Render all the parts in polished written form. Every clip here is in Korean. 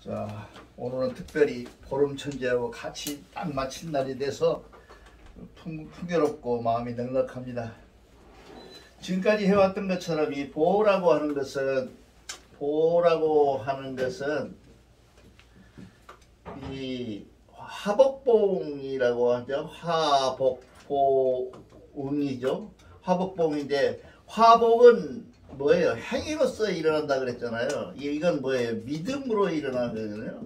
자, 오늘은 특별히 보름천지하고 같이 딱 마친 날이 돼서 풍요롭고 마음이 넉넉합니다. 지금까지 해왔던 것처럼 이 보라고 하는 것은 이 화복봉이라고 하죠. 화복봉이죠. 화복봉인데 화복은 뭐예요? 행위로서 일어난다 그랬잖아요. 이건 뭐예요? 믿음으로 일어나는 거잖아요.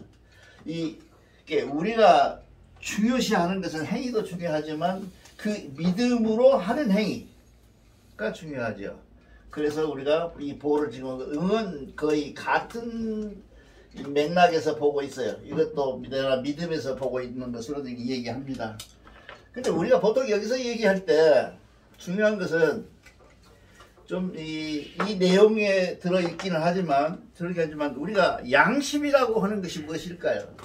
이게 우리가 중요시하는 것은 행위도 중요하지만 그 믿음으로 하는 행위가 중요하죠. 그래서 우리가 이 보를 지금 응은 거의 같은 맥락에서 보고 있어요. 이것도 내가 믿음에서 보고 있는 것으로 얘기합니다. 근데 우리가 보통 여기서 얘기할 때 중요한 것은 좀 이 내용에 들어있기는 하지만 우리가 양심이라고 하는 것이 무엇일까요?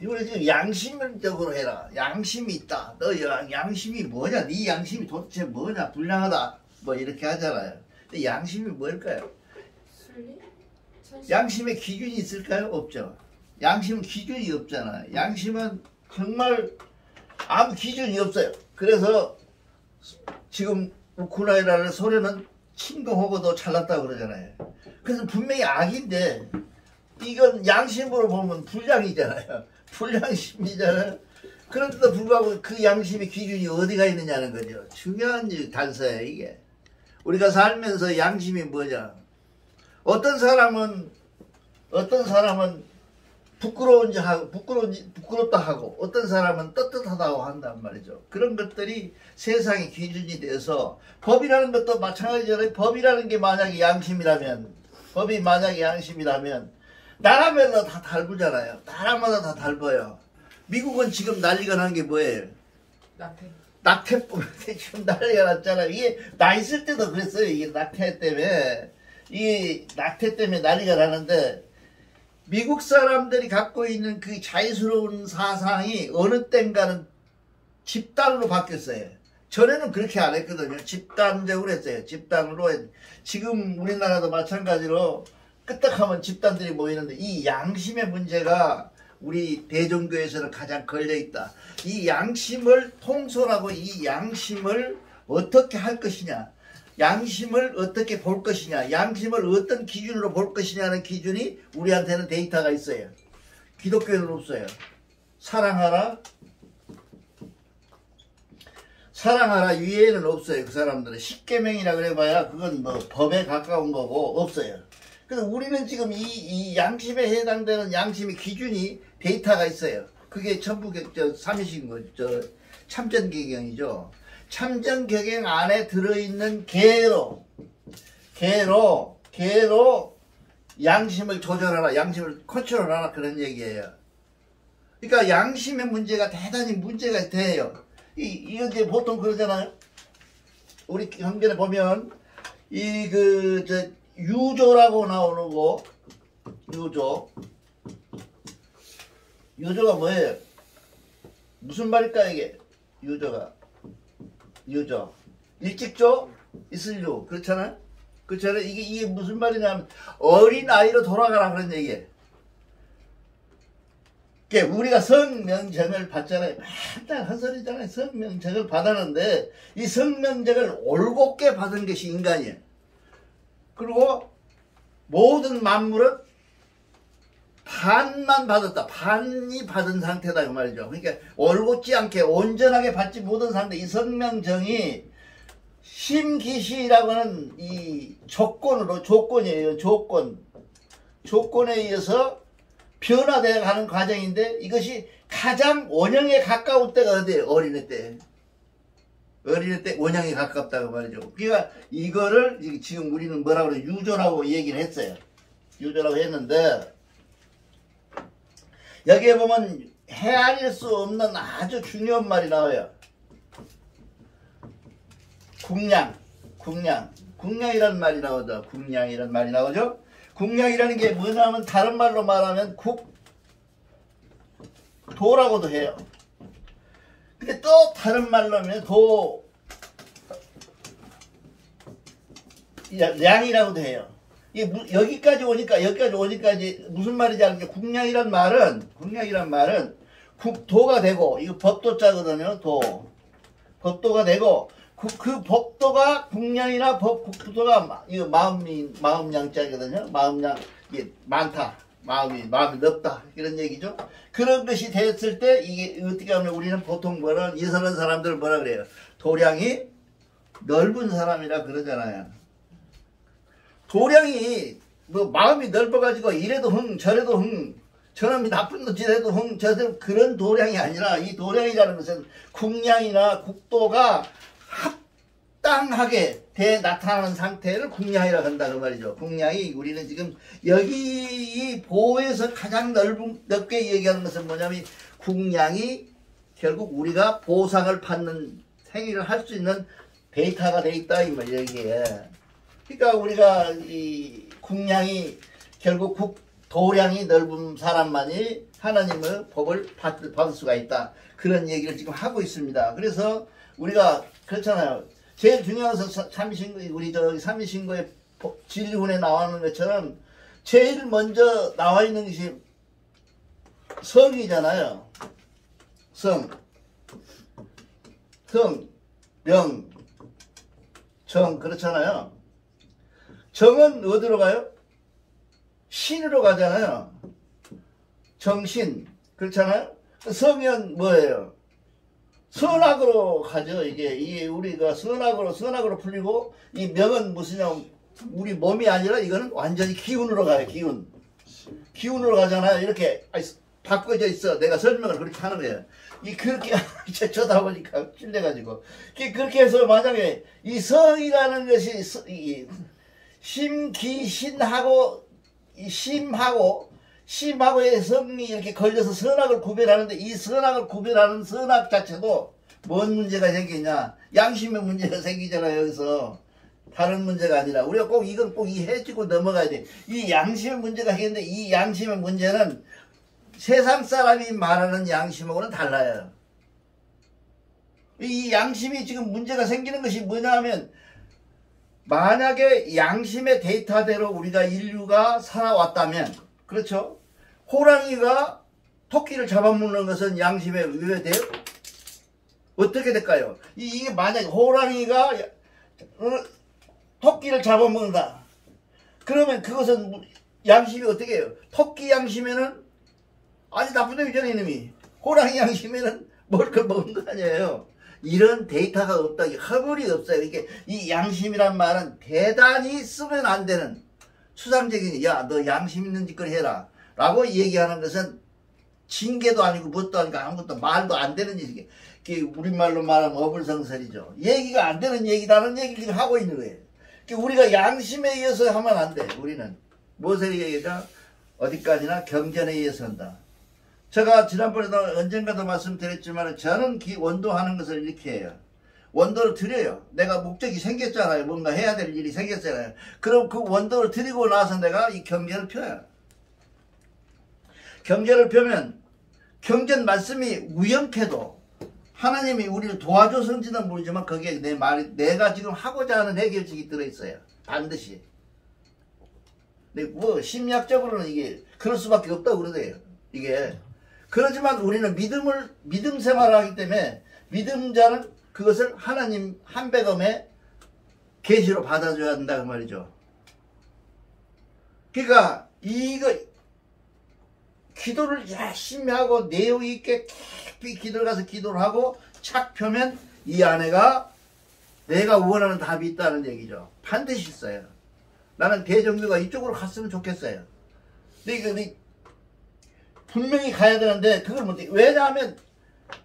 이번에 지금 양심적으로 해라. 양심이 있다. 너 양심이 뭐냐? 네 양심이 도대체 뭐냐? 불량하다. 뭐 이렇게 하잖아요. 근데 양심이 뭘까요? 양심의 기준이 있을까요? 없죠. 양심은 기준이 없잖아요. 양심은 정말 아무 기준이 없어요. 그래서 지금 우크라이나를 소련은 침공하고도 잘났다고 그러잖아요. 그래서 분명히 악인데 이건 양심으로 보면 불량이잖아요. 불량심이잖아요. 그런데도 불구하고 그 양심의 기준이 어디가 있느냐는 거죠. 중요한 단서예요, 이게. 우리가 살면서 양심이 뭐냐. 어떤 사람은 부끄럽다 하고 어떤 사람은 떳떳하다고 한단 말이죠. 그런 것들이 세상의 기준이 돼서 법이라는 것도 마찬가지잖아요. 법이라는 게 만약에 양심이라면 나라마다 다 다르잖아요. 나라마다 다 다르요. 미국은 지금 난리가 난 게 뭐예요? 낙태법 지금 난리가 났잖아요. 이게 나 있을 때도 그랬어요. 이게 낙태 때문에 난리가 나는데 미국 사람들이 갖고 있는 그 자유스러운 사상이 어느 땐가는 집단으로 바뀌었어요. 전에는 그렇게 안 했거든요. 집단적으로 했어요. 집단으로. 지금 우리나라도 마찬가지로 끄떡하면 집단들이 모이는데 이 양심의 문제가 우리 대종교에서는 가장 걸려있다. 이 양심을 통솔하고 이 양심을 어떻게 할 것이냐. 양심을 어떻게 볼 것이냐, 양심을 어떤 기준으로 볼 것이냐는 기준이 우리한테는 데이터가 있어요. 기독교에는 없어요. 사랑하라 위에는 없어요. 그 사람들은 십계명이라 그래봐야 그건 뭐 법에 가까운 거고 없어요. 그래서 우리는 지금 이 양심에 해당되는 양심의 기준이 데이터가 있어요. 그게 전부 삼위신 거죠. 참전계경이죠. 참전계경 안에 들어있는 개로 양심을 조절하라, 양심을 컨트롤하라 그런 얘기예요. 그러니까 양심의 문제가 대단히 문제가 돼요. 이게 보통 그러잖아요. 우리 경전에 보면 유조라고 나오는 거, 유조가 뭐예요? 무슨 말일까 이게? 유조 일찍조 있을요. 그렇잖아요. 이게 무슨 말이냐면 어린 아이로 돌아가라 그런 얘기예요. 그러니까 우리가 성명정을 받잖아요. 맨날 헛소리잖아요. 성명정을 받았는데 이 성명정을 올곧게 받은 것이 인간이에요. 그리고 모든 만물은 반만 받았다. 반이 받은 상태다 그 말이죠. 그러니까 올곧지 않게 온전하게 받지 못한 상태. 이 성명정이 심기시라고 하는 이 조건이에요. 조건에 의해서 변화되어 가는 과정인데 이것이 가장 원형에 가까울 때가 어디예요? 어린애 때 원형에 가깝다고 말이죠. 그러니까 이거를 지금 우리는 뭐라고 그래? 유조라고 얘기를 했어요. 유조라고 했는데 여기에 보면 헤아릴 수 없는 아주 중요한 말이 나와요. 궁량이라는 말이 나오죠. 궁량이라는 말이 나오죠. 궁량이라는 게 뭐냐면 다른 말로 말하면 도라고도 해요. 근데 또 다른 말로 하면 량이라고도 해요. 여기까지 오니까 무슨 말인지 알겠죠? 국량이란 말은 국도가 되고, 이거 법도자거든요. 법도가 되고, 그 법도가 국량이나 국도가 이거 마음 양자거든요. 이게 많다. 마음이 넓다. 이런 얘기죠. 그런 것이 됐을 때 이게 어떻게 하면 우리는 보통 이성한 사람들은 뭐라 그래요? 도량이 넓은 사람이라 그러잖아요. 도량이 마음이 넓어가지고 이래도 저래도 저놈이 나쁜 놈 지래도 저들 그런 도량이 아니라, 이 도량이라는 것은 국량이나 국도가 합당하게 나타나는 상태를 국량이라고 한다 그 말이죠. 국량이 우리는 지금 여기 이 보에서 가장 넓게 얘기하는 것은 뭐냐면, 국량이 결국 우리가 보상을 받는 행위를 할 수 있는 데이터가 돼 있다 이 말이에요. 이게. 그러니까 우리가 이 국량이 결국 도량이 넓은 사람만이 하나님의 법을 받을 수가 있다. 그런 얘기를 지금 하고 있습니다. 그래서 우리가 그렇잖아요. 제일 중요한 것은 우리 삼위신고의 진리훈에 나오는 것처럼 제일 먼저 나와 있는 것이 성이잖아요. 성, 명, 정, 그렇잖아요. 정은 어디로 가요? 신으로 가잖아요. 정신, 그렇잖아요. 성은 뭐예요? 선악으로 가죠. 이게 우리가 선악으로 풀리고, 이 명은 무슨냐면 우리 몸이 아니라 이거는 완전히 기운으로 가요. 기운으로 가잖아요. 이렇게 바꿔져 있어. 내가 설명을 그렇게 하는 거예요. 그렇게 쳐다보니까 찔려가지고 그렇게 해서 만약에 이 성이라는 것이 심하고의 성이 이렇게 걸려서 선악을 구별하는데, 이 선악을 구별하는 선악 자체도 뭔 문제가 생기냐? 양심의 문제가 생기잖아요. 여기서 다른 문제가 아니라 우리가 이건 꼭 이해해주고 넘어가야 돼. 이 양심의 문제가 생기는데, 이 양심의 문제는 세상 사람이 말하는 양심하고는 달라요. 이 양심이 지금 문제가 생기는 것이 뭐냐면, 만약에 양심의 데이터대로 우리가 인류가 살아왔다면, 그렇죠? 호랑이가 토끼를 잡아먹는 것은 양심에 의외돼요? 어떻게 될까요? 이게 만약에 호랑이가 토끼를 잡아먹는다. 그러면 그것은 양심이 어떻게 해요? 토끼 양심에는 아주 나쁜 놈이잖아, 이놈이. 호랑이 양심에는 뭘 먹은 거 아니에요. 이런 데이터가 없다. 허물이 없어요. 이게 이 양심이란 말은 대단히 쓰면 안 되는 추상적인, 야, 너 양심 있는 짓거리 해라 라고 얘기하는 것은 징계도 아니고 뭣도 아니고 아무것도 말도 안 되는 얘기. 우리말로 말하면 어불성설이죠. 얘기가 안 되는 얘기라는 얘기를 하고 있는 거예요. 우리가 양심에 의해서 하면 안 돼. 우리는 무엇에 의해서? 어디까지나 경전에 의해서 한다. 제가 지난번에도 언젠가도 말씀드렸지만, 저는 원도하는 것을 이렇게 해요. 원도를 드려요. 내가 목적이 생겼잖아요. 뭔가 해야 될 일이 생겼잖아요. 그럼 그 원도를 드리고 나서 내가 이 경전을 펴요. 경전을 펴면 경전 말씀이 우연케도 하나님이 우리를 도와줘서인지는 모르지만 거기에 내가 지금 하고자 하는 해결책이 들어있어요. 반드시. 근데 심리학적으로는 이게 그럴 수밖에 없다고 그러대요. 이게. 그렇지만 우리는 믿음 생활을 하기 때문에 믿음자는 그것을 하나님 한배검에 계시로 받아줘야 한다 그 말이죠. 그러니까 기도를 열심히 하고 내용 있게 깊이 기도를 가서 기도를 하고 착 펴면 이 안에가 내가 원하는 답이 있다는 얘기죠. 반드시 있어요. 나는 대종교가 이쪽으로 갔으면 좋겠어요. 근데 분명히 가야 되는데 그걸 못해. 왜냐하면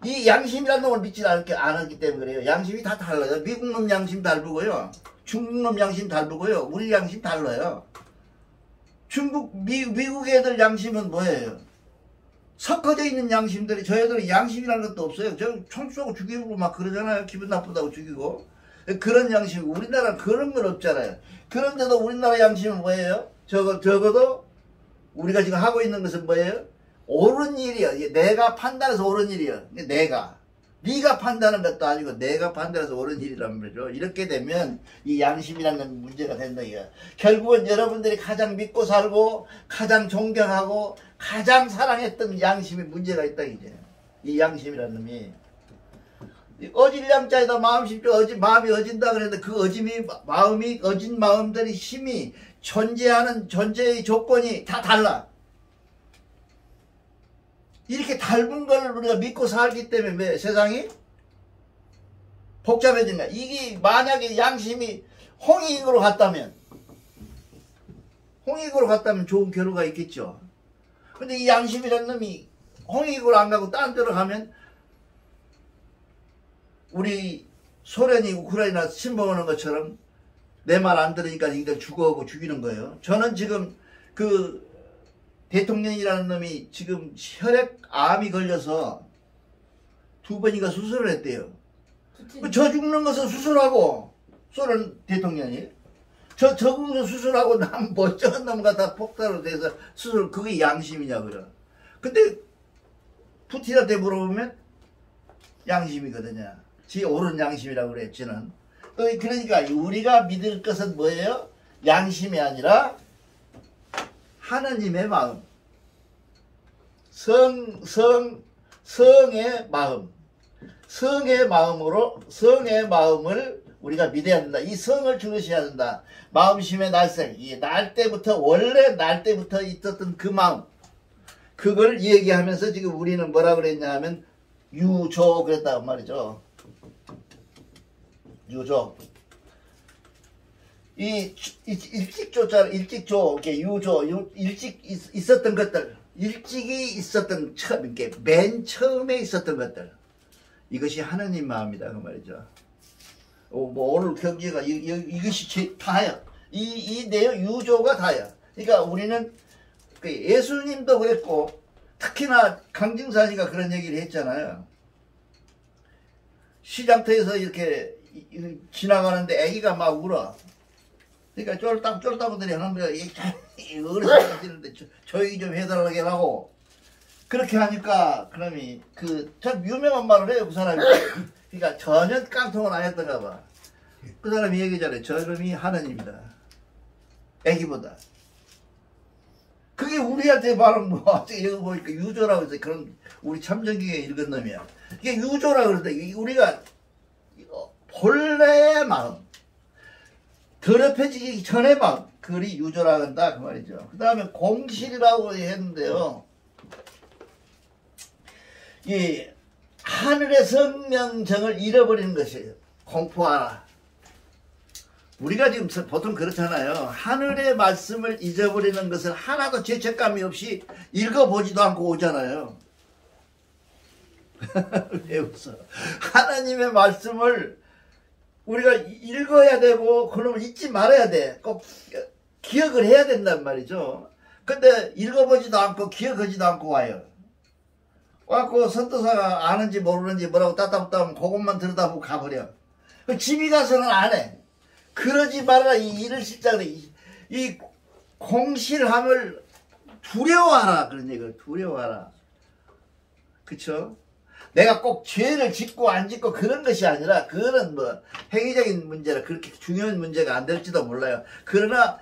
이 양심이라는 놈을 믿지 않았기 때문에 그래요. 양심이 다 달라요. 미국 놈 양심 다르고요. 중국 놈 양심 다르고요. 우리 양심 달라요. 미국 애들 양심은 뭐예요? 섞어져 있는 양심들이, 저 애들은 양심이라는 것도 없어요. 저 총 쏘고 죽이고 막 그러잖아요. 기분 나쁘다고 죽이고. 그런 양심, 우리나라는 그런 건 없잖아요. 그런데도 우리나라 양심은 뭐예요? 적어도 우리가 지금 하고 있는 것은 뭐예요? 옳은 일이요. 내가 판단해서 옳은 일이요. 내가. 네가 판단하는 것도 아니고 내가 판단해서 옳은 일이란 말이죠. 이렇게 되면 이 양심이라는 문제가 된다 이거야. 결국은 여러분들이 가장 믿고 살고 가장 존경하고 가장 사랑했던 양심에 문제가 있다 이제. 이 양심이라는 놈이 어질 양자에다 마음 심죠. 마음이 어진다 그랬는데 그 어짐이 마음이 어진 마음들이 힘이 존재하는 존재의 조건이 다 달라. 이렇게 닮은 걸 우리가 믿고 살기 때문에 왜 세상이 복잡해진 거야. 이게 만약에 양심이 홍익으로 갔다면 좋은 결과가 있겠죠. 근데 이 양심이라는 놈이 홍익으로 안 가고 딴 데로 가면 우리 소련이 우크라이나 침범하는 것처럼 내 말 안 들으니까 이들 죽어오고 죽이는 거예요. 저는 지금 그 대통령이라는 놈이 지금 혈액암이 걸려서 2번인가 수술을 했대요. 저 죽는 것은 수술하고 소련 대통령이 저 죽는 거 수술하고 남 멀쩡한 놈 갖다 폭탄으로 돼서 수술 그게 양심이냐고요. 근데 푸틴한테 물어보면 양심이거든요. 지 옳은 양심이라고 그래 지는. 그러니까 우리가 믿을 것은 뭐예요? 양심이 아니라 하느님의 마음, 성의 마음, 성의 마음을 우리가 믿어야 된다. 이 성을 중요시해야 된다. 마음심의 날생, 원래 날 때부터 있었던 그 마음, 그걸 얘기하면서 지금 우리는 뭐라 그랬냐 하면 유조 그랬다고 말이죠. 유조. 이 일찍조자 일찍조 유조 일찍 있었던 것들 일찍이 있었던 이렇게 맨 처음에 있었던 것들 이것이 하느님 마음이다 그 말이죠. 뭐 오늘 경제가 이것이 다야. 이 내용 유조가 다야. 그러니까 우리는 예수님도 그랬고 특히나 강증산이가 그런 얘기를 했잖아요. 시장터에서 이렇게 지나가는데 애기가 막 울어. 그러니까 쫄딱쫄딱들이 하는 거야. 어르신이 하시는데 조용히 좀 해달라고 하고 그렇게 하니까 그놈이 참 유명한 말을 해요 그 사람이. 그러니까 전혀 깡통은 안 했던가 봐. 그 사람이 얘기잖아요. 저놈이 하느님이다. 애기보다. 그게 우리한테 말은 뭐 여기 보니까 유조라고 해서 그런 우리 참전기에 읽은 놈이야. 이게 유조라고 그러는데 우리가 본래의 마음 더럽혀지기 전의 마음 그리 유조라고 한다 그 말이죠. 그 다음에 공실이라고 했는데요. 이 하늘의 성명정을 잃어버리는 것이에요. 공포하라. 우리가 지금 보통 그렇잖아요. 하늘의 말씀을 잊어버리는 것을 하나도 죄책감이 없이 읽어보지도 않고 오잖아요. 왜 웃어? 하나님의 말씀을 우리가 읽어야 되고 그놈을 잊지 말아야 돼. 꼭 기억을 해야 된단 말이죠. 근데 읽어보지도 않고 기억하지도 않고 와요. 와갖고 선도사가 아는지 모르는지 뭐라고 따따붙다 그것만 들여다보고 가버려. 집에 가서는 안 해. 그러지 말아라. 이 일을 실장을 이 공실함을 두려워하라. 그런 얘기를 두려워하라. 그쵸? 내가 꼭 죄를 짓고 안 짓고 그런 것이 아니라 그거는 뭐 행위적인 문제라 그렇게 중요한 문제가 안 될지도 몰라요. 그러나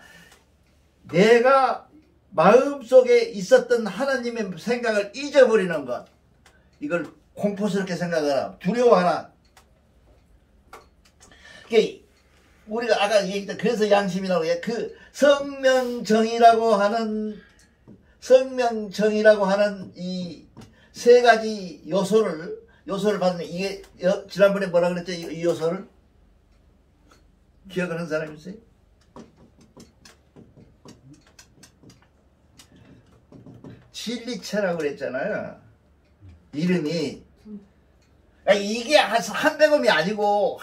내가 마음속에 있었던 하나님의 생각을 잊어버리는 것 이걸 공포스럽게 생각하라. 두려워하라. 이게 우리가 아까 얘기했던 그래서 양심이라고 해. 그 성명정이라고 하는 이 세 가지 요소를 받는 이게 지난번에 뭐라 그랬죠? 이 요소를 기억하는 사람 있어요? 진리체라고 그랬잖아요. 이름이 이게 한백음이 아니고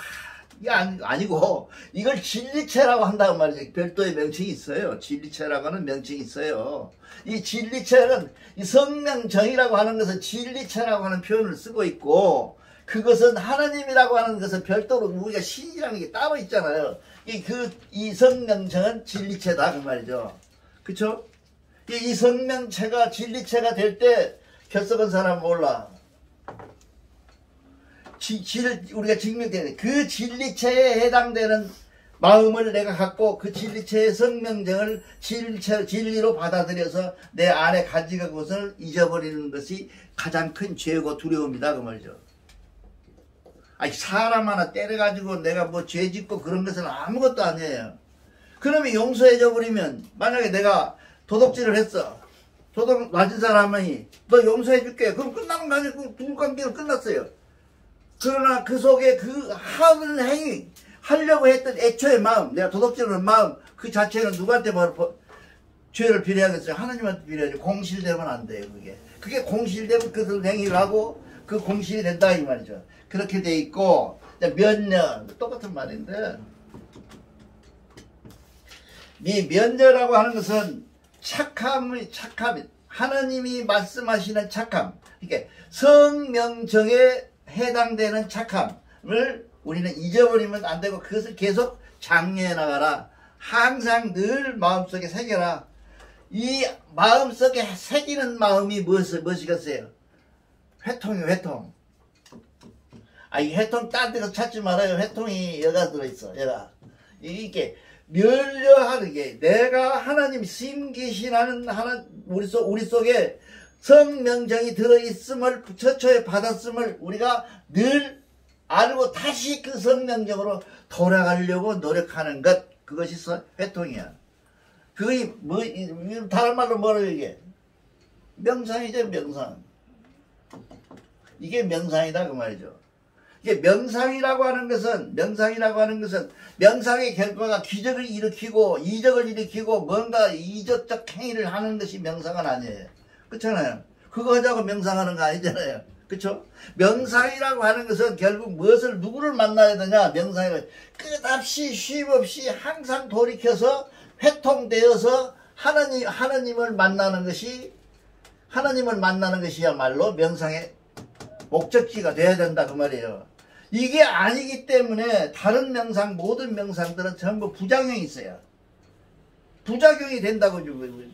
이게 아니고 이걸 진리체라고 한다고 말이죠. 별도의 명칭이 있어요. 진리체라고 하는 명칭이 있어요. 이 진리체는 이 성명정이라고 하는 것은 진리체라고 하는 표현을 쓰고 있고 그것은 하나님이라고 하는 것은 별도로 우리가 신이라는 게 따로 있잖아요. 이 성명정은 진리체다 그 말이죠. 그쵸? 이 성명체가 진리체가 될 때 결석한 사람 몰라. 우리가 증명되는 그 진리체에 해당되는 마음을 내가 갖고 그 진리체의 성명정을 진리로 받아들여서 내 안에 가지고 것을 잊어버리는 것이 가장 큰 죄고 두려움이다 그 말이죠. 아니 사람 하나 때려가지고 내가 뭐 죄 짓고 그런 것은 아무것도 아니에요. 그러면 용서해줘 버리면 만약에 내가 도둑질을 했어. 도둑 맞은 사람이 너 용서해줄게. 그럼 끝나는 거 아니고 부부 관계는 끝났어요. 그러나 그 속에 그 하는 행위 하려고 했던 애초의 마음, 내가 도둑질하는 마음 그 자체는 누구한테 죄를 비례하겠어요? 하나님한테 비례하죠. 공실되면 안 돼요. 그게 공실되면 그 행위를 하고 그 공실이 된다 이 말이죠. 그렇게 돼 있고 면녀 똑같은 말인데 이 면녀라고 하는 것은 착함 하나님이 말씀하시는 착함 이게 성명정에 해당되는 착함을 우리는 잊어버리면 안 되고 그것을 계속 장려해 나가라. 항상 늘 마음속에 새겨라. 이 마음속에 새기는 마음이 무엇이겠어요? 회통이요, 회통. 이 회통 딴 데서 찾지 말아요. 회통이 여가 들어있어, 여가. 이게 멸려하는 게 내가 하나님 심기시라는 우리 속에 성명정이 들어있음을 처처에 받았음을 우리가 늘 알고 다시 그 성명적으로 돌아가려고 노력하는 것 그것이 회통이야. 그게 뭐 다른 말로 뭐라 이게 명상이죠. 명상. 이게 명상이다 그 말이죠. 이게 명상이라고 하는 것은 명상의 결과가 기적을 일으키고 이적을 일으키고 뭔가 이적적 행위를 하는 것이 명상은 아니에요. 그렇잖아요. 그거 하자고 명상하는 거 아니잖아요. 그쵸? 명상이라고 하는 것은 결국 무엇을 누구를 만나야 되냐 명상이 끝없이 쉼없이 항상 돌이켜서 회통되어서 하나님을 만나는 것이야말로 명상의 목적지가 돼야 된다 그 말이에요. 이게 아니기 때문에 다른 명상 모든 명상들은 전부 부작용이 있어요. 부작용이 된다고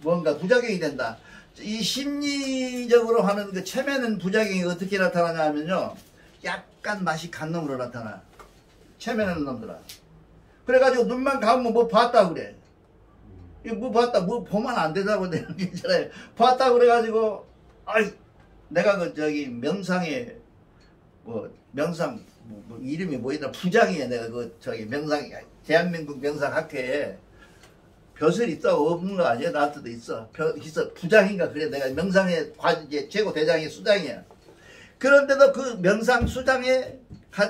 뭔가 부작용이 된다. 이 심리적으로 하는 그 체면은 부작용이 어떻게 나타나냐 하면요. 약간 맛이 간 놈으로 나타나. 체면하는 놈들아. 그래가지고 눈만 감으면 뭐 봤다 그래. 이거 뭐 봤다. 뭐 보면 안 되다고 되는 게 있잖아요. 봤다 그래가지고 내가 명상에 명상 이름이 뭐였나 부장이야. 내가 명상 대한민국 명상학회에 벼슬 있다고 없는 거 아니야? 나한테도 있어. 부장인가 그래. 내가 명상의 최고 대장이 수장이야. 그런데도 그 명상 수장에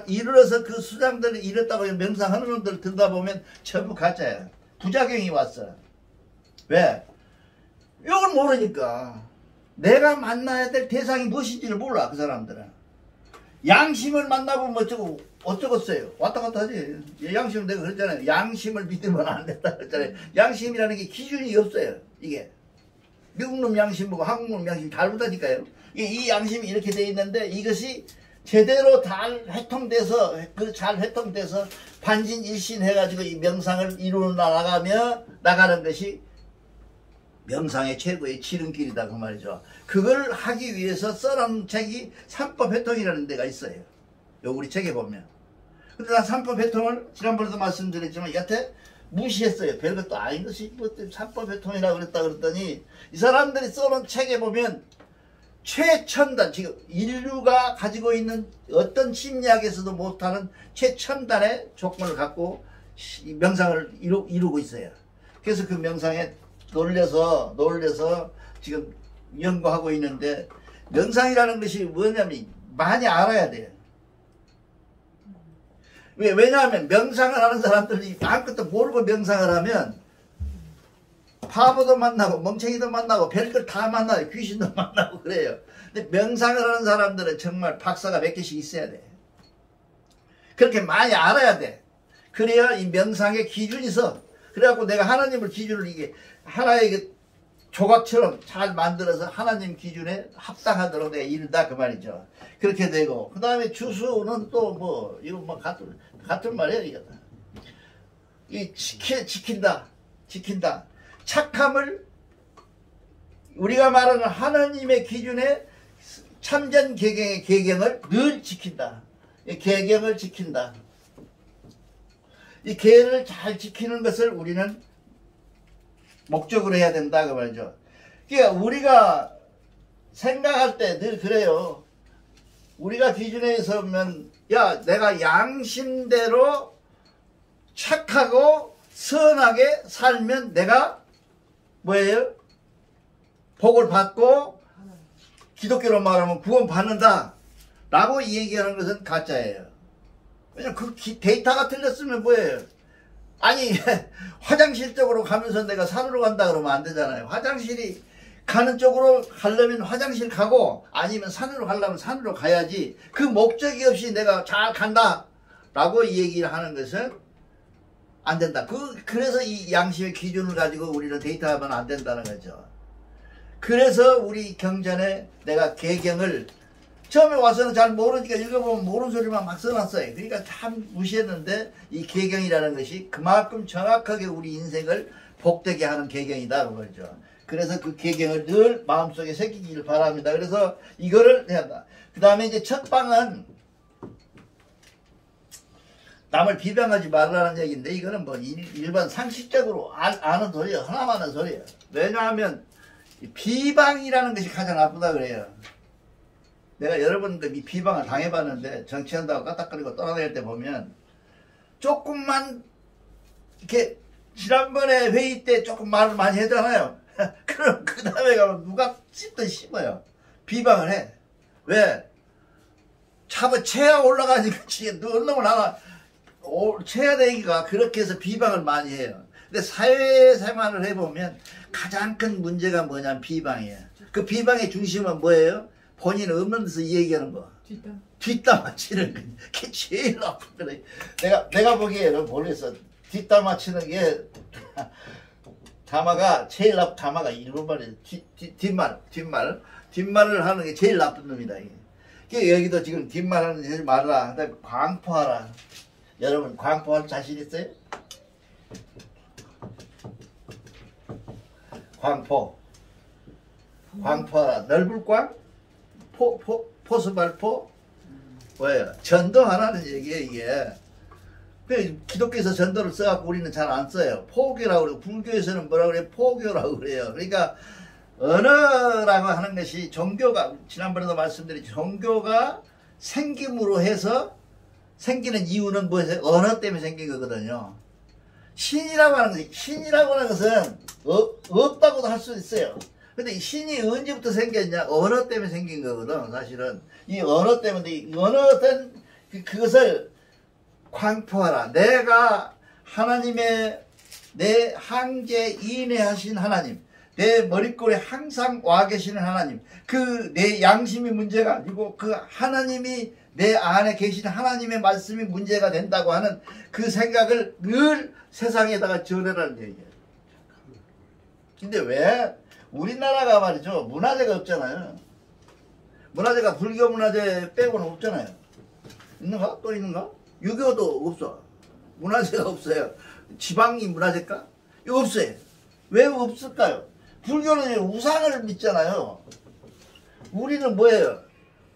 이르러서 그 수장들이 이랬다고 명상하는 놈들 듣다 보면 전부 가짜야. 부작용이 왔어. 왜? 이걸 모르니까. 내가 만나야 될 대상이 무엇인지를 몰라 그 사람들은. 양심을 만나보면 어쩌겠어요. 왔다 갔다 하지. 양심은 내가 그랬잖아요. 양심을 믿으면 안 된다 그랬잖아요. 양심이라는 게 기준이 없어요. 이게 미국놈 양심하고 한국놈 양심 다르다니까요. 이 양심이 이렇게 돼 있는데 이것이 제대로 잘 회통돼서 반진일신 해가지고 이 명상을 이루어 나가는 것이 명상의 최고의 지름길이다 그 말이죠. 그걸 하기 위해서 써놓은 책이 삼법회통이라는 데가 있어요. 요 우리 책에 보면. 근데 난 삼법회통을 지난번에도 말씀드렸지만 여태 무시했어요. 별것도 아닌 것이 뭐 삼법회통이라고 그랬더니 이 사람들이 써놓은 책에 보면 최첨단 지금 인류가 가지고 있는 어떤 심리학에서도 못하는 최첨단의 조건을 갖고 명상을 이루고 있어요. 그래서 그 명상에 놀려서 지금 연구하고 있는데 명상이라는 것이 뭐냐면 많이 알아야 돼요. 왜냐하면 명상을 하는 사람들이 아무것도 모르고 명상을 하면 바보도 만나고 멍청이도 만나고 별걸 다 만나요. 귀신도 만나고 그래요. 근데 명상을 하는 사람들은 정말 박사가 몇 개씩 있어야 돼. 그렇게 많이 알아야 돼. 그래야 이 명상의 기준이 있어. 그래갖고 내가 하나님을 기준을 이게 하나의 조각처럼 잘 만들어서 하나님 기준에 합당하도록 내가 이른다 그 말이죠. 그렇게 되고 그 다음에 주수는 또 이거 같은 말이에요. 이거 지킨다. 착함을 우리가 말하는 하나님의 기준에 참전 계경을 늘 지킨다. 이 계경을 지킨다. 이 계를 잘 지키는 것을 우리는 목적으로 해야 된다 그 말이죠. 그러니까 우리가 생각할 때 늘 그래요. 우리가 기준에 서면 야 내가 양심대로 착하고 선하게 살면 내가 뭐예요? 복을 받고 기독교로 말하면 구원 받는다 라고 얘기하는 것은 가짜예요. 왜냐면 그 데이터가 틀렸으면 뭐예요? 아니 화장실 쪽으로 가면서 내가 산으로 간다 그러면 안 되잖아요. 화장실이 가는 쪽으로 가려면 화장실 가고 아니면 산으로 가려면 산으로 가야지 그 목적이 없이 내가 잘 간다 라고 얘기를 하는 것은 안 된다. 그래서 이 양심의 기준을 가지고 우리는 데이터하면 안 된다는 거죠. 그래서 우리 경전에 내가 계경을 처음에 와서는 잘 모르니까 읽어보면 모르는 소리만 막 써놨어요. 그러니까 참 무시했는데 이 계경이라는 것이 그만큼 정확하게 우리 인생을 복되게 하는 계경이다 그거죠. 그래서 그 계경을 늘 마음속에 새기기를 바랍니다. 그래서 이거를 해야 한다. 그 다음에 이제 첫 방은 남을 비방하지 말라는 얘기인데 이거는 뭐 일반 상식적으로 아는 소리예요. 하나만 하는 소리예요. 왜냐하면 비방이라는 것이 가장 나쁘다 그래요. 내가 여러분들 이 비방을 당해봤는데 정치한다고 까딱거리고 떠나다닐 때 보면 조금만 이렇게 지난번에 회의 때 조금 말을 많이 했잖아요. 그럼 그 다음에 가면 누가 씹든 씹어요. 비방을 해. 왜? 체하 올라가니까 놈을 하나 체하 되기가 그렇게 해서 비방을 많이 해요. 근데 사회생활을 해보면 가장 큰 문제가 뭐냐면 비방이에요. 그 비방의 중심은 뭐예요? 본인 없는 데서 얘기하는 거. 뒷담화 치는 거. 그게 제일 나쁜 거래. 내가 보기에는 모르겠어. 뒷담화 치는 게 담화가 제일 나쁜 담화가 일본말이에요. 뒷말을 하는 게 제일 나쁜 놈이다. 이게. 여기도 지금 뒷말하는 제일 말라. 그다음에 광포하라. 여러분 광포할 자신 있어요? 광포하라. 넓을 광? 포스발포? 뭐예요? 전도하라는 얘기예요, 이게. 기독교에서 전도를 써갖고 우리는 잘 안 써요. 포교라고 그래요. 불교에서는 뭐라고 그래요? 포교라고 그래요. 그러니까, 언어라고 하는 것이 종교가, 지난번에도 말씀드린 종교가 생김으로 해서 생기는 이유는 뭐예요? 언어 때문에 생긴 거거든요. 신이라고 하는 것은 없다고도 할 수 있어요. 근데 신이 언제부터 생겼냐? 언어 때문에 생긴 거거든, 사실은. 이 언어 때문에, 이 언어된 그것을 광포하라. 내가 하나님의 내 한계 인내하신 하나님, 내 머릿골에 항상 와 계시는 하나님, 그 내 양심이 문제가 아니고 그 하나님이 내 안에 계신 하나님의 말씀이 문제가 된다고 하는 그 생각을 늘 세상에다가 전해라는 얘기예요. 근데 왜? 우리나라가 말이죠. 문화재가 없잖아요. 문화재가 불교 문화재 빼고는 없잖아요. 있는가? 또 있는가? 유교도 없어. 문화재가 없어요. 지방이 문화재일까? 이거 없어요. 왜 없을까요? 불교는 우상을 믿잖아요. 우리는 뭐예요?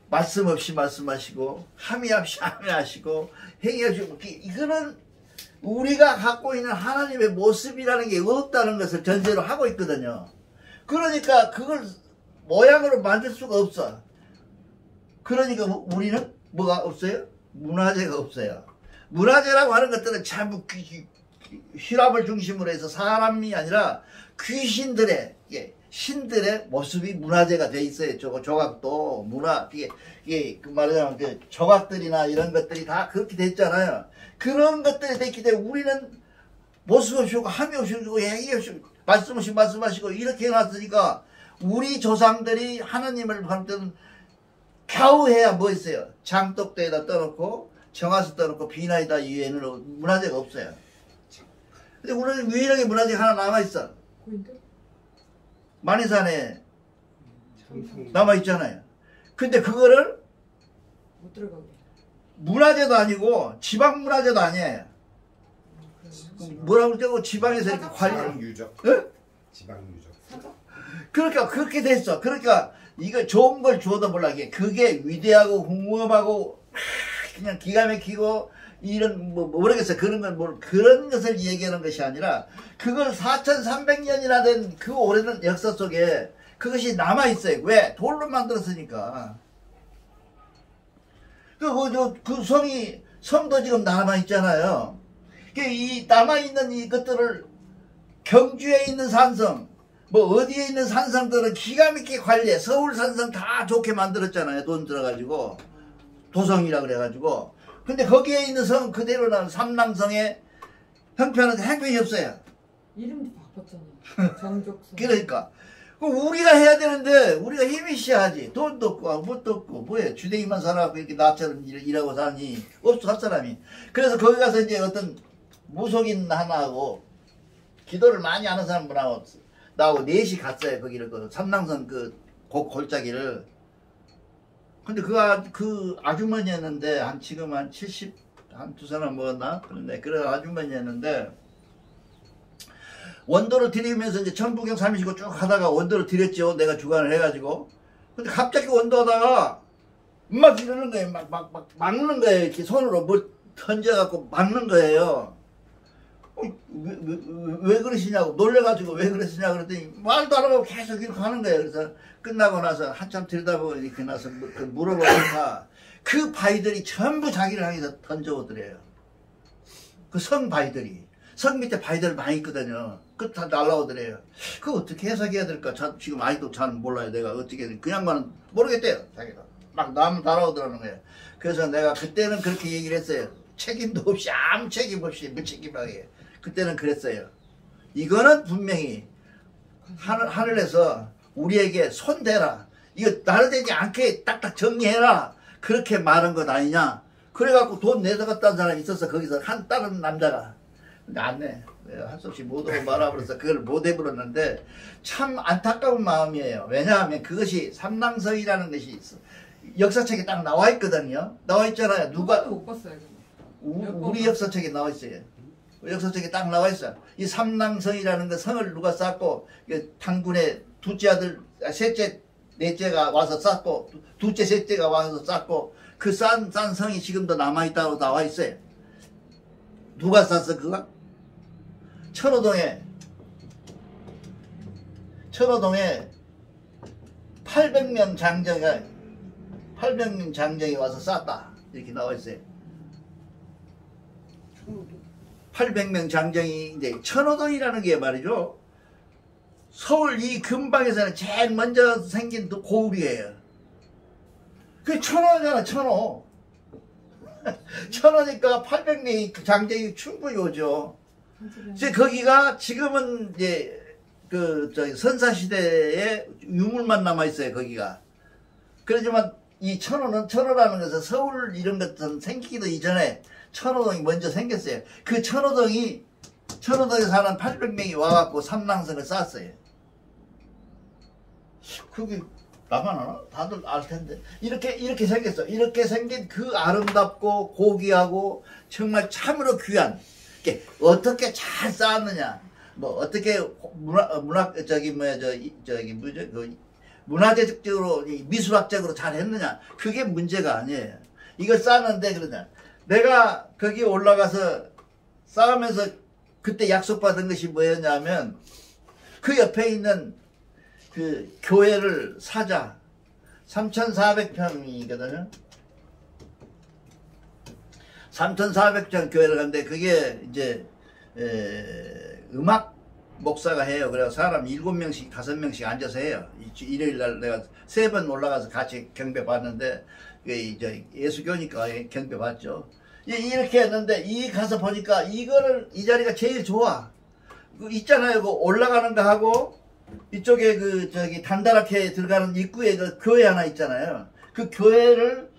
말씀 없이 말씀하시고 함이 없이 함이하시고 행위 없이 이거는 우리가 갖고 있는 하나님의 모습이라는 게 없다는 것을 전제로 하고 있거든요. 그러니까 그걸 모양으로 만들 수가 없어. 그러니까 우리는 뭐가 없어요? 문화재가 없어요. 문화재라고 하는 것들은 전부 휘랍을 중심으로 해서 사람이 아니라 귀신들의 신들의 모습이 문화재가 돼 있어요. 조각도 문화 이게 그 말하자면 그 조각들이나 이런 것들이 다 그렇게 됐잖아요. 그런 것들이 됐기 때문에 우리는 모습 없이 오고 함이 없이 오고 행위 없이 말씀 없이 말씀하시고 이렇게 해놨으니까 우리 조상들이 하나님을 볼 때는 겨우 해야 뭐 있어요? 장독대에다 떠놓고 정화수 떠놓고 비나이다 이외에는 문화재가 없어요. 근데 우리는 유일하게 문화재가 하나 남아있어. 만이산에 남아있잖아요. 근데 그거를 문화재도 아니고 지방 문화재도 아니에요. 뭐라고 그러고 지방에서 이렇게 관리. 지방유적. 네? 지방유적. 그러니까 그렇게 됐어. 그러니까 이거 좋은 걸 주어도 몰라. 그게 위대하고 궁금하고 그냥 기가 막히고 이런 모르겠어요. 그런 건 그런 것을 얘기하는 것이 아니라 그걸 4,300년이나 된 그 오래된 역사 속에 그것이 남아 있어요. 왜? 돌로 만들었으니까. 그 성도 지금 남아 있잖아요. 이 남아 있는 이것들을 경주에 있는 산성, 뭐 어디에 있는 산성들은 기가 막히게 관리해. 서울 산성 다 좋게 만들었잖아요. 돈 들어가지고 도성이라 그래가지고. 근데 거기에 있는 성 그대로는 삼랑성에 형편은 행편이 없어요. 이름도 바꿨잖아. 정족성. 그러니까 우리가 해야 되는데 우리가 힘이 시야하지. 돈도 없고 아무것도 없고 뭐해. 주댕이만 살아갖고 이렇게 나처럼 일하고 사니 없어 할 사람이. 그래서 거기 가서 이제 어떤 무속인 하나하고 기도를 많이 하는 사람분하고 나하고 넷이 갔어요. 거기를 그 삼랑성 그 골짜기를. 근데 그 아주머니였는데 지금 한 70, 한 두 사람 먹었나? 그런데 그런 아주머니였는데 원도를 드리면서 이제 천부경 삼으시고 쭉 하다가 원도를 드렸죠. 내가 주관을 해가지고. 근데 갑자기 원도하다가 막 이러는 거예요. 막 막는 거예요. 이렇게 손으로 뭘 던져갖고 막는 거예요. 왜 그러시냐고 놀래가지고 왜 그러시냐고 그랬더니 말도 안 하고 계속 이렇게 하는 거예요. 그래서 끝나고 나서 한참 들여다보고 이렇게 나서 물어보니까 그 바위들이 전부 자기를 향해서 던져오더래요. 그 성 바위들이. 성 밑에 바위들 많이 있거든요. 그 다 날라오더래요. 그거 어떻게 해석해야 될까? 지금 아직도 잘 몰라요. 내가 어떻게 그 양반은 모르겠대요. 자기가 막 나무 날아오더라는 거예요. 그래서 내가 그때는 그렇게 얘기를 했어요. 책임도 없이 아무 책임 없이 무책임하게 그때는 그랬어요. 이거는 분명히 하늘에서 우리에게 손대라. 이거 나르되지 않게 딱딱 정리해라. 그렇게 말한 것 아니냐. 그래갖고 돈 내다갔다는 사람이 있었어. 거기서 다른 남자가. 근데 안 내. 할 수 없이 못 오고 말아버려서 그걸 못 해버렸는데 참 안타까운 마음이에요. 왜냐하면 그것이 삼랑성이라는 것이 있어. 역사책에 딱 나와 있거든요. 나와 있잖아요. 누가 못 봤어요. 우리 역사책에 나와 있어요. 역사책에 딱 나와 있어. 이 삼랑성이라는 그 성을 누가 쌓고 당군의 둘째 아들, 셋째, 넷째가 와서 쌓고 둘째, 셋째가 와서 쌓고 그 싼 성이 지금도 남아있다고 나와 있어요. 누가 쌌어 그거? 천호동에 800명 장정이 와서 쌌다. 이렇게 나와 있어요. 800명 장정이 이제 천호동이라는 게 말이죠. 서울 이 근방에서는 제일 먼저 생긴 고을이에요. 그게 천호잖아, 천호. 천호니까 800명이 장정이 충분히 오죠. 이제 거기가 지금은 이제 선사시대에 유물만 남아있어요, 거기가. 그렇지만 이 천호라는 것은 서울 이런 것은 생기기도 이전에 천호동이 먼저 생겼어요. 그 천호동에 사는 800명이 와갖고 삼랑성을 쌓았어요. 그게 나만 아나? 다들 알 텐데. 이렇게 생겼어. 이렇게 생긴 그 아름답고 고귀하고 정말 참으로 귀한. 어떻게 잘 쌓았느냐. 뭐 어떻게 문화재적으로 미술학적으로 잘 했느냐. 그게 문제가 아니에요. 이걸 쌓았는데 그러냐. 내가 거기 올라가서 쌓으면서 그때 약속받은 것이 뭐였냐면 그 옆에 있는 그 교회를 사자. 3,400평이거든요. 3,400평 교회를 갔는데 그게 이제 음악 목사가 해요. 그래서 사람 7명씩 5명씩 앉아서 해요. 일요일날 내가 3번 올라가서 같이 경배 받는데 이제 예수교니까 경배 받죠. 이렇게 했는데 이 가서 보니까 이 자리가 제일 좋아. 있잖아요. 그 올라가는 거 하고 이쪽에 단다랗게 들어가는 입구에 그 교회 하나 있잖아요. 그 교회를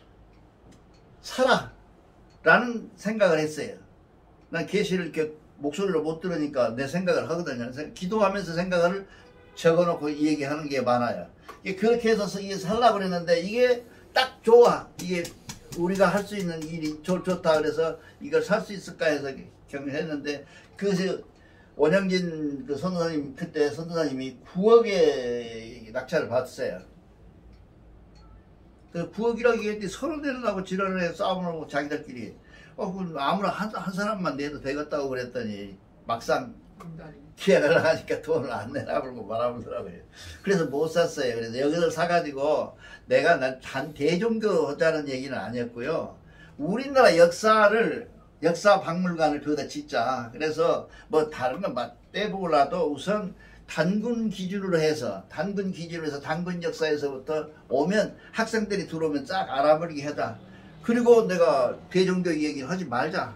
사라 라는 생각을 했어요. 난 계시를 이렇게 목소리로 못 들으니까 내 생각을 하거든요. 기도하면서 생각을 적어놓고 얘기하는 게 많아요. 그렇게 해서 이게 살라고 그랬는데 이게 딱 좋아. 이게 우리가 할 수 있는 일이 좋다 그래서 이걸 살 수 있을까 해서 경험했는데 그래서 원영진 그 선도사님 그때 선도사님이 9억의 낙찰을 받았어요. 부엌이라고 얘기했더니 서로 내려가고 지랄을 해 싸움을 하고 자기들끼리 아무나 한 사람만 내도 되겠다고 그랬더니 막상 계약을 하니까 돈을 안 내라고 말하더라고요. 그래서 못 샀어요. 그래서 여기를 사가지고 내가 단 대종교 하자는 얘기는 아니었고요. 우리나라 역사 박물관을 거기다 짓자. 그래서 뭐 다른 건 떼보고라도 우선 단군 기준으로 해서 단군 역사에서부터 오면 학생들이 들어오면 쫙 알아버리게 하자. 그리고 내가 대종교 얘기를 하지 말자.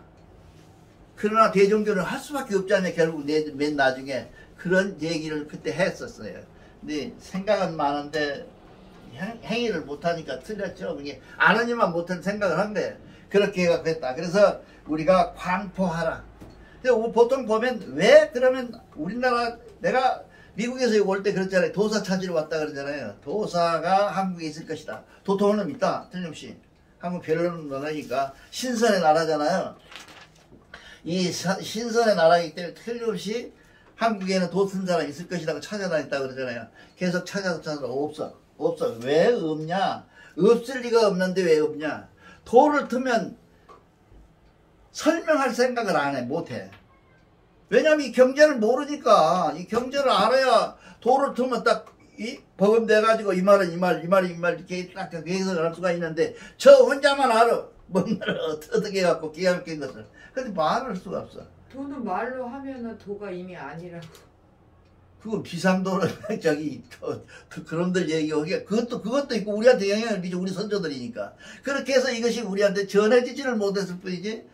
그러나 대종교를 할 수밖에 없잖아요. 결국 맨 나중에 그런 얘기를 그때 했었어요. 근데 생각은 많은데 행위를 못하니까 틀렸죠. 그게 안 하니만 못한 생각을 한 거예요. 그렇게 해갖고 했다. 그래서 우리가 광포하라. 보통 보면 왜 그러면 우리나라 내가 미국에서 올 때 그랬잖아요. 도사 찾으러 왔다 그러잖아요. 도사가 한국에 있을 것이다. 도토는 있다. 틀림없이. 한국 별로는 너나니까 신선의 나라잖아요. 이 신선의 나라이기 때문에 틀림없이 한국에는 도 쓴 사람이 있을 것이라고 찾아다녔다 그러잖아요. 계속 찾아서 없어. 왜 없냐? 없을 리가 없는데 왜 없냐? 도를 트면 설명할 생각을 안 해. 못해. 왜냐면 이 경제를 모르니까. 이 경제를 알아야 도를 트면 딱 버금 돼가지고 이 말은 이 말 이렇게 딱 해석을 할 수가 있는데 저 혼자만 알아. 뭔 말을 어떻게 해갖고 기가 막힌 것을. 근데 말을 할 수가 없어. 도는 말로 하면은 도가 이미 아니라고. 그건 비상도를 그런들 얘기하기에 그것도 있고 우리한테 영향을 미쳐 우리 선조들이니까. 그렇게 해서 이것이 우리한테 전해지지를 못했을 뿐이지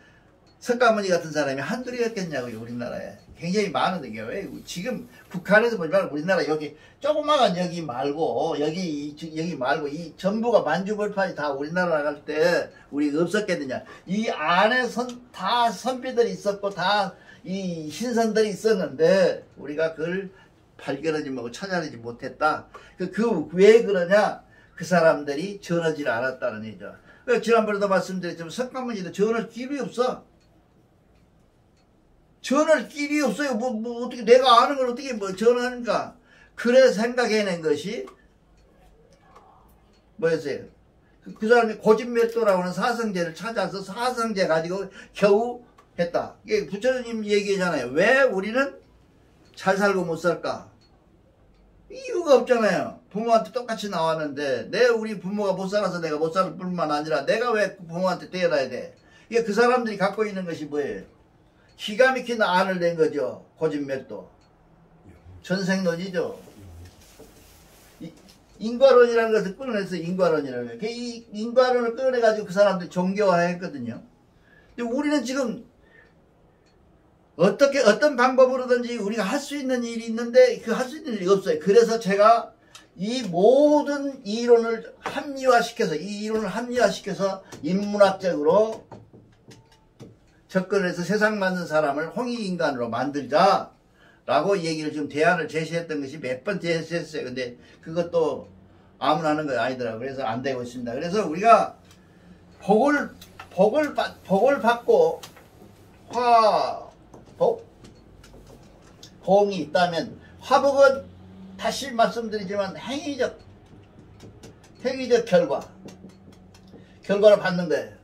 석가모니 같은 사람이 한둘이었겠냐고요. 우리나라에 굉장히 많은데 왜 지금 북한에서 보지 말고 우리나라 여기 조그마한 여기 말고 여기 말고 이 전부가 만주벌판이 다 우리나라 나갈 때 우리 없었겠느냐. 이 안에 다 선비들이 있었고 다 이 신선들이 있었는데 우리가 그걸 발견하지 못하고 찾아내지 못했다. 왜 그러냐? 그 사람들이 전하지를 않았다는 얘기죠. 지난번에도 말씀드렸지만 석가모니도 전할 길이 없어. 전할 길이 없어요. 뭐 어떻게 내가 아는 걸 어떻게 뭐 전하는가? 그래 생각해낸 것이 뭐였어요? 그 사람이 고진멸도라고 하는 사성제를 찾아서 사성제 가지고 겨우 했다. 이게 부처님 얘기잖아요. 왜 우리는 잘 살고 못 살까? 이유가 없잖아요. 부모한테 똑같이 나왔는데 우리 부모가 못 살아서 내가 못 살 뿐만 아니라 내가 왜 부모한테 태어나야 돼? 이게 그 사람들이 갖고 있는 것이 뭐예요? 기가 막힌 안을 낸 거죠. 고진멸도. 전생론이죠. 인과론이라는 것을 끊어내서 인과론이라는 거예요. 이 인과론을 끊어내가지고 그 사람들이 종교화했거든요. 근데 우리는 지금 어떤 방법으로든지 우리가 할 수 있는 일이 있는데 그 할 수 있는 일이 없어요. 그래서 제가 이 모든 이론을 합리화시켜서 인문학적으로 접근해서 세상 맞는 사람을 홍익인간으로 만들자 라고 얘기를 지금 대안을 제시했던 것이 몇 번 제시했어요. 근데 그것도 아무나 하는 거 아니더라고요. 그래서 안 되고 있습니다. 그래서 우리가 복을 받고 복이 있다면 화복은 다시 말씀드리지만 행위적 결과를 받는 거예요.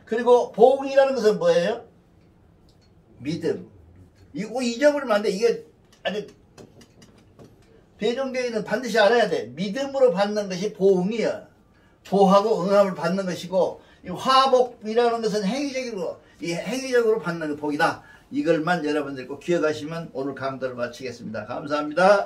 그리고 복이라는 것은 뭐예요? 믿음. 이거 잊어버리면 안 돼. 이게 아주 대종교인은 반드시 알아야 돼. 믿음으로 받는 것이 보응이야. 보하고 응함을 받는 것이고 이 화복이라는 것은 행위적으로 받는 복이다. 이걸만 여러분들 꼭 기억하시면 오늘 강좌를 마치겠습니다. 감사합니다.